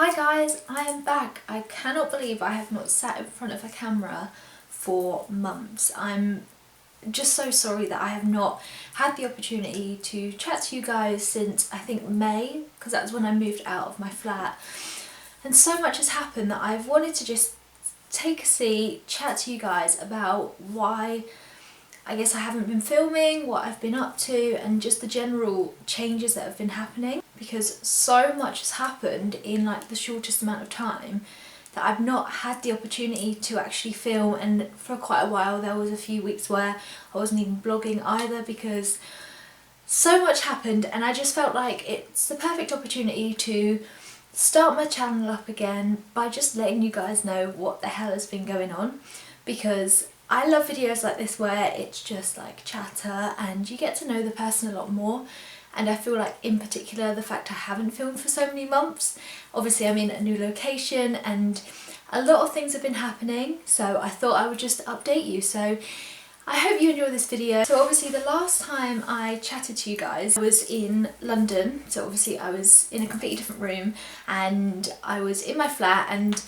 Hi guys, I am back. I cannot believe I have not sat in front of a camera for months. I'm just so sorry that I have not had the opportunity to chat to you guys since I think May, because that's when I moved out of my flat. And so much has happened that I've wanted to just take a seat, chat to you guys about why I guess I haven't been filming, what I've been up to, and just the general changes that have been happening, because so much has happened in like the shortest amount of time that I've not had the opportunity to actually film. And for quite a while there was a few weeks where I wasn't even blogging either because so much happened, and I just felt like it's the perfect opportunity to start my channel up again by just letting you guys know what the hell has been going on, because I love videos like this where it's just like chatter and you get to know the person a lot more. And I feel like in particular the fact I haven't filmed for so many months, obviously I'm in a new location and a lot of things have been happening, so I thought I would just update you. So I hope you enjoy this video. So obviously the last time I chatted to you guys I was in London, so obviously I was in a completely different room and I was in my flat, and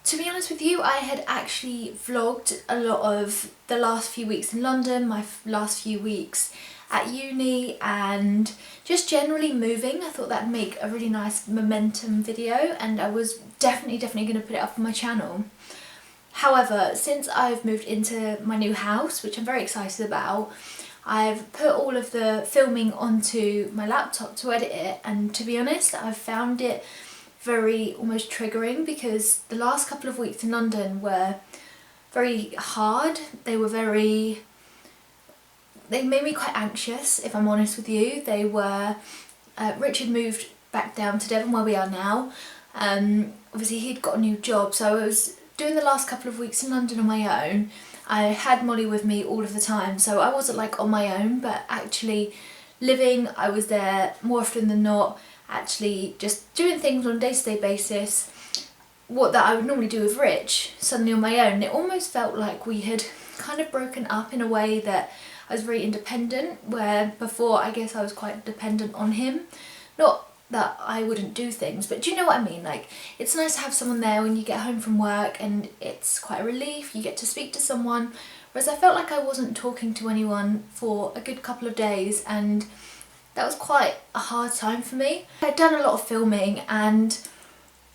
to be honest with you, I had actually vlogged a lot of the last few weeks in London, my last few weeks at uni, and just generally moving. I thought that'd make a really nice momentum video, and I was definitely going to put it up on my channel. However, since I've moved into my new house, which I'm very excited about, I've put all of the filming onto my laptop to edit it, and to be honest, I've found it very almost triggering, because the last couple of weeks in London were very hard. They made me quite anxious, if I'm honest with you. They were Richard moved back down to Devon where we are now. Obviously he'd got a new job, so I was doing the last couple of weeks in London on my own. I had Molly with me all of the time, so I wasn't like on my own, but actually living, I was there more often than not, actually just doing things on a day-to-day basis, what that I would normally do with Rich, suddenly on my own. It almost felt like we had kind of broken up in a way that I was very independent, where before I guess I was quite dependent on him. Not that I wouldn't do things, but do you know what I mean? Like, it's nice to have someone there when you get home from work, and it's quite a relief, you get to speak to someone, whereas I felt like I wasn't talking to anyone for a good couple of days, and that was quite a hard time for me. I'd done a lot of filming and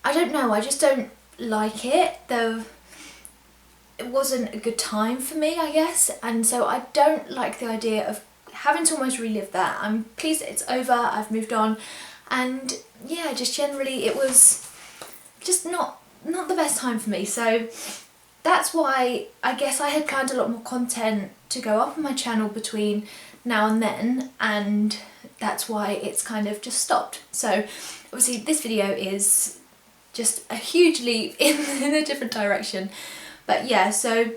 I don't know, I just don't like it, though it wasn't a good time for me, I guess, and so I don't like the idea of having to almost relive that. I'm pleased that it's over, I've moved on, and yeah, just generally it was just not the best time for me. So that's why I guess I had planned a lot more content to go up on my channel between now and then, and that's why it's kind of just stopped. So obviously this video is just a huge leap in a different direction. But yeah, so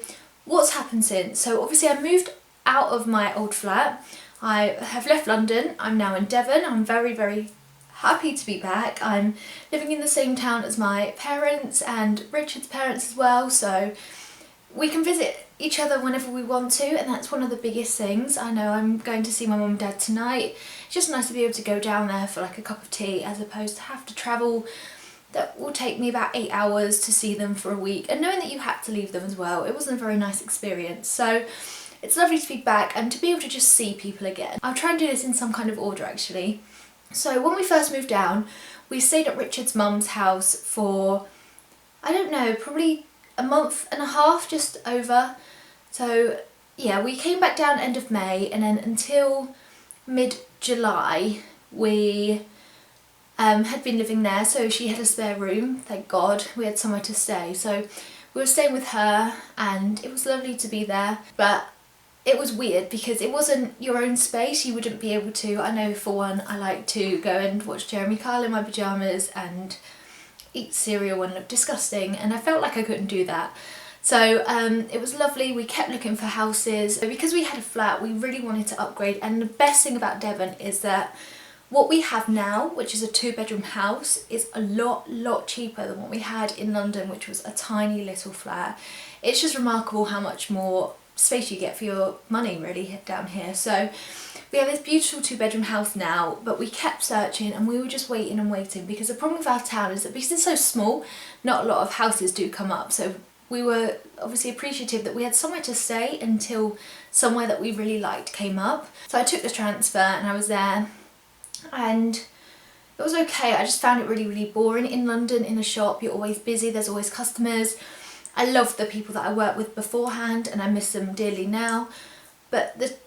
what's happened since? So obviously I moved out of my old flat. I have left London, I'm now in Devon. I'm very happy to be back. I'm living in the same town as my parents and Richard's parents as well, so we can visit each other whenever we want to, and that's one of the biggest things. I know I'm going to see my mum and dad tonight. It's just nice to be able to go down there for like a cup of tea, as opposed to have to travel. That will take me about 8 hours to see them for a week, and knowing that you had to leave them as well, it wasn't a very nice experience. So it's lovely to be back and to be able to just see people again. I'll try and do this in some kind of order actually. So when we first moved down, we stayed at Richard's mum's house for, I don't know, probably a month and a half, just over. So yeah, we came back down end of May, and then until mid-July we had been living there, so she had a spare room, thank God, we had somewhere to stay. So we were staying with her and it was lovely to be there, but it was weird because it wasn't your own space. You wouldn't be able to, I know for one, I like to go and watch Jeremy Kyle in my pyjamas and eat cereal and look disgusting, and I felt like I couldn't do that. So it was lovely. We kept looking for houses. Because we had a flat, we really wanted to upgrade, and the best thing about Devon is that what we have now, which is a 2-bedroom house, is a lot cheaper than what we had in London, which was a tiny little flat. It's just remarkable how much more space you get for your money really down here. So we have this beautiful 2-bedroom house now, but we kept searching and we were just waiting and waiting, because the problem with our town is that because it's so small, not a lot of houses do come up. So we were obviously appreciative that we had somewhere to stay until somewhere that we really liked came up. So I took the transfer and I was there, and it was okay. I just found it really, really boring. In London, in a shop, you're always busy, there's always customers. I love the people that I worked with beforehand and I miss them dearly now. But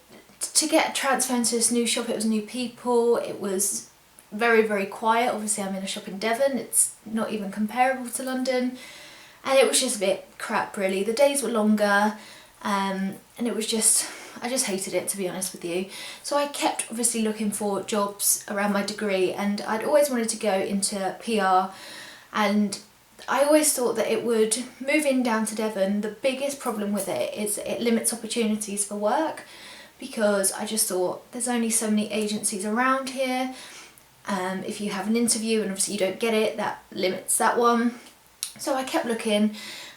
to get a transfer into this new shop, it was new people, it was very, very quiet. Obviously I'm in a shop in Devon, it's not even comparable to London. And it was just a bit crap really. The days were longer, and it was just, I just hated it, to be honest with you. So I kept obviously looking for jobs around my degree, and I'd always wanted to go into PR, and I always thought that it would move in down to Devon. The biggest problem with it is it limits opportunities for work, because I just thought there's only so many agencies around here. If you have an interview and obviously you don't get it, that limits that one. So I kept looking,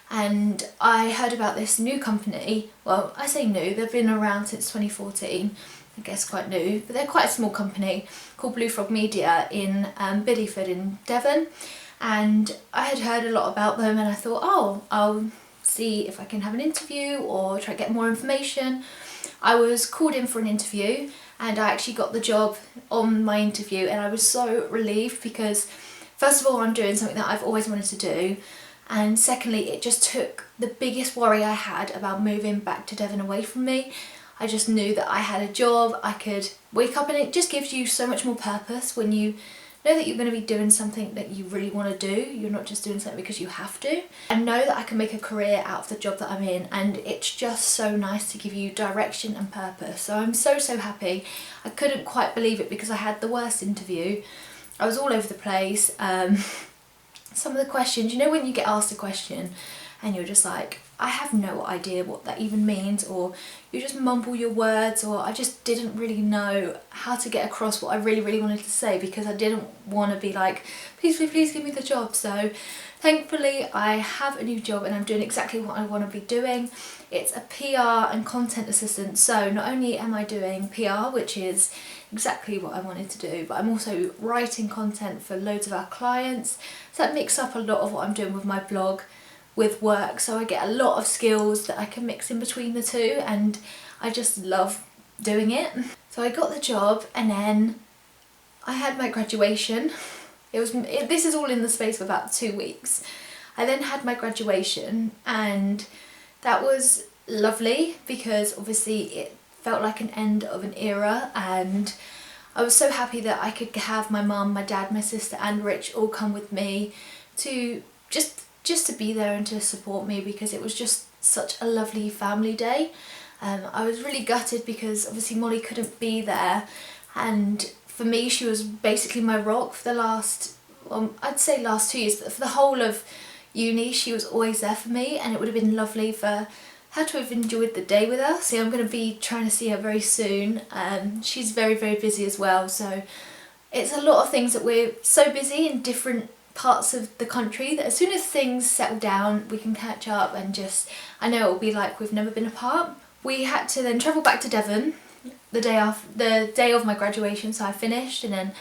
and I heard about this new company. Well, I say new, they've been around since 2014, I guess quite new, but they're quite a small company called Blue Frog Media in Bideford in Devon. And I had heard a lot about them, and I thought, oh, I'll see if I can have an interview or try to get more information. I was called in for an interview, and I actually got the job on my interview, and I was so relieved, because first of all, I'm doing something that I've always wanted to do, and secondly, it just took the biggest worry I had about moving back to Devon away from me. I just knew that I had a job, I could wake up, and it just gives you so much more purpose when you know that you're going to be doing something that you really want to do. You're not just doing something because you have to. I know that I can make a career out of the job that I'm in, and it's just so nice to give you direction and purpose. So I'm so, so happy. I couldn't quite believe it, because I had the worst interview. I was all over the place. Some of the questions, you know when you get asked a question and you're just like, I have no idea what that even means, or you just mumble your words, or I just didn't really know how to get across what I really, really wanted to say, because I didn't want to be like, please, please, please give me the job. So thankfully I have a new job, and I'm doing exactly what I want to be doing. It's a PR and content assistant. So not only am I doing PR, which is exactly what I wanted to do, but I'm also writing content for loads of our clients. So that mixes up a lot of what I'm doing with my blog with work, so I get a lot of skills that I can mix in between the two, and I just love doing it. So I got the job, and then I had my graduation. This is all in the space of about 2 weeks. I then had my graduation, and that was lovely, because obviously it felt like an end of an era, and I was so happy that I could have my mum, my dad, my sister and Rich all come with me to just to be there and to support me, because it was just such a lovely family day. I was really gutted because obviously Molly couldn't be there, and for me she was basically my rock for the last, well, I'd say last 2 years, but for the whole of uni she was always there for me, and it would have been lovely for her to have enjoyed the day with us. So I'm going to be trying to see her very soon. She's very, very busy as well, so it's a lot of things that we're so busy in different parts of the country that as soon as things settle down we can catch up, and just, I know it will be like we've never been apart. We had to then travel back to Devon the day of my graduation, so I finished, and then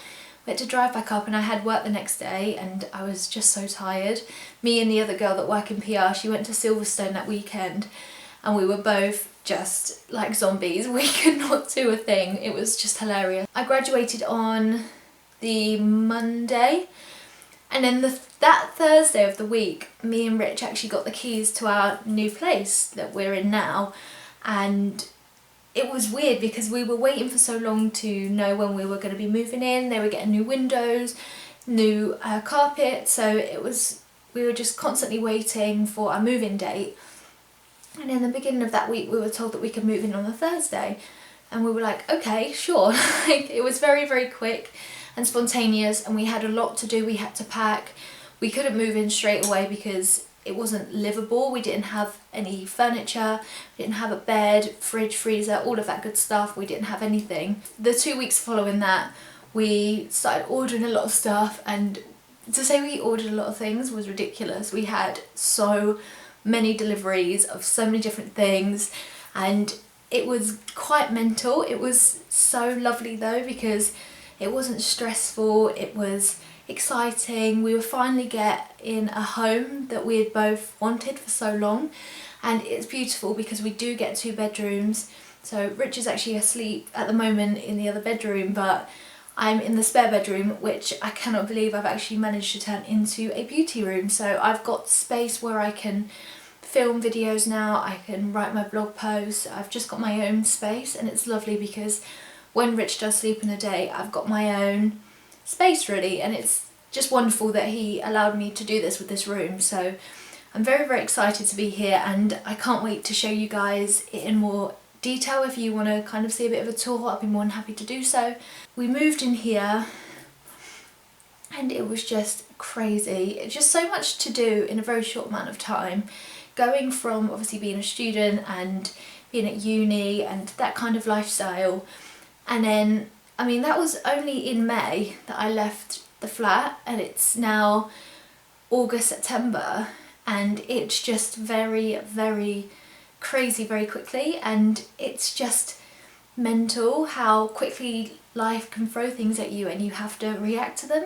we had to drive back up, and I had work the next day, and I was just so tired. Me and the other girl that work in PR, she went to Silverstone that weekend, and we were both just like zombies. We could not do a thing. It was just hilarious. I graduated on the Monday, and then that Thursday of the week, me and Rich actually got the keys to our new place that we're in now, and it was weird because we were waiting for so long to know when we were going to be moving in. They were getting new windows, new carpet, so we were just constantly waiting for our move-in date. And in the beginning of that week we were told that we could move in on the Thursday, and we were like, okay, sure. Like, it was very, very quick and spontaneous, and we had a lot to do. We had to pack. We couldn't move in straight away because it wasn't livable. We didn't have any furniture, we didn't have a bed, fridge, freezer, all of that good stuff. We didn't have anything. The 2 weeks following that we started ordering a lot of stuff, and to say we ordered a lot of things was ridiculous. We had so many deliveries of so many different things, and it was quite mental. It was so lovely though, because it wasn't stressful, it was exciting. We were finally getting a home that we had both wanted for so long, and it's beautiful because we do get 2 bedrooms. So Rich is actually asleep at the moment in the other bedroom, but I'm in the spare bedroom, which I cannot believe I've actually managed to turn into a beauty room. So I've got space where I can film videos now, I can write my blog posts, I've just got my own space, and it's lovely because when Rich does sleep in the day, I've got my own space really, and it's just wonderful that he allowed me to do this with this room. So I'm very, very excited to be here, and I can't wait to show you guys it in more detail. If you want to kind of see a bit of a tour, I'd be more than happy to do so. We moved in here and it was just crazy. Just so much to do in a very short amount of time. Going from obviously being a student and being at uni and that kind of lifestyle, and then, I mean, that was only in May that I left the flat, and it's now August, September, and it's just very, very crazy very quickly, and it's just mental how quickly life can throw things at you and you have to react to them.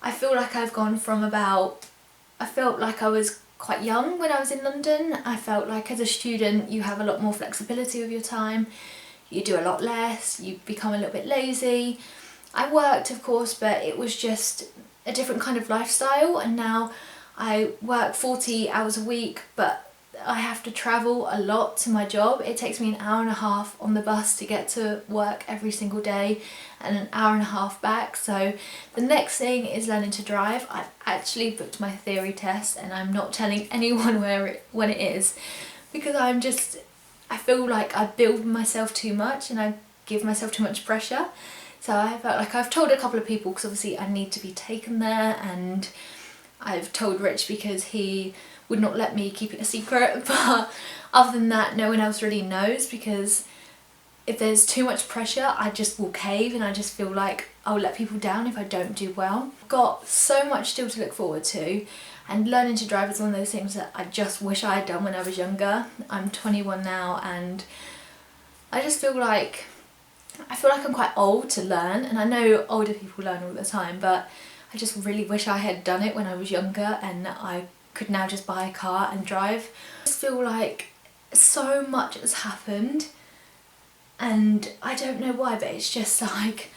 I feel like I've gone from I felt like I was quite young when I was in London. I felt like as a student you have a lot more flexibility with your time, you do a lot less, you become a little bit lazy. I worked of course, but it was just a different kind of lifestyle, and now I work 40 hours a week, but I have to travel a lot to my job. It takes me an hour and a half on the bus to get to work every single day, and an hour and a half back. So the next thing is learning to drive. I've actually booked my theory test, and I'm not telling anyone when it is, because I feel like I build myself too much and I give myself too much pressure. So I felt like I've told a couple of people because obviously I need to be taken there, and I've told Rich because he would not let me keep it a secret, but other than that no one else really knows, because if there's too much pressure I just will cave, and I just feel like I'll let people down if I don't do well. I've got so much still to look forward to, and learning to drive is one of those things that I just wish I had done when I was younger. I'm 21 now, and I just feel like I'm quite old to learn, and I know older people learn all the time, but I just really wish I had done it when I was younger and I could now just buy a car and drive. I just feel like so much has happened, and I don't know why, but it's just like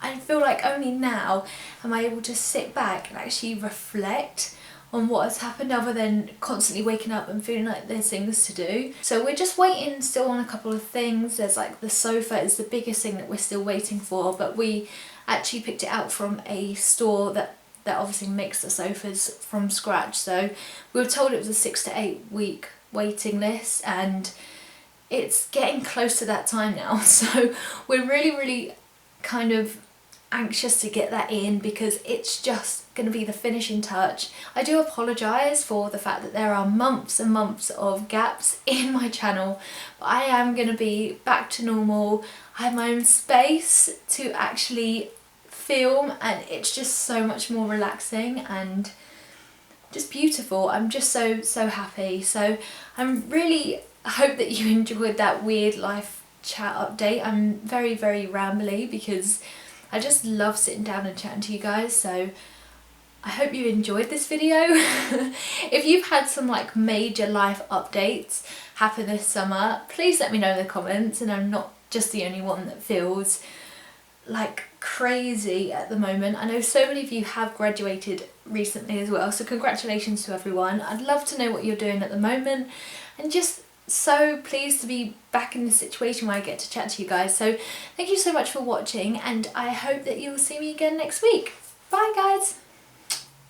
I feel like only now am I able to sit back and actually reflect on what has happened, other than constantly waking up and feeling like there's things to do. So we're just waiting still on a couple of things. There's like the sofa is the biggest thing that we're still waiting for, but we actually picked it out from a store that obviously makes the sofas from scratch. So we were told it was a 6 to 8 week waiting list, and it's getting close to that time now. So we're really, really kind of anxious to get that in, because it's just going to be the finishing touch. I do apologise for the fact that there are months and months of gaps in my channel, but I am going to be back to normal. I have my own space to actually film, and it's just so much more relaxing and just beautiful. I'm just so happy. So I hope that you enjoyed that weird life chat update. I'm very, very rambly because I just love sitting down and chatting to you guys. So I hope you enjoyed this video. If you've had some like major life updates happen this summer, please let me know in the comments, and I'm not just the only one that feels like crazy at the moment. I know so many of you have graduated recently as well, so congratulations to everyone. I'd love to know what you're doing at the moment, and just so pleased to be back in this situation where I get to chat to you guys. So thank you so much for watching, and I hope that you will see me again next week. Bye guys!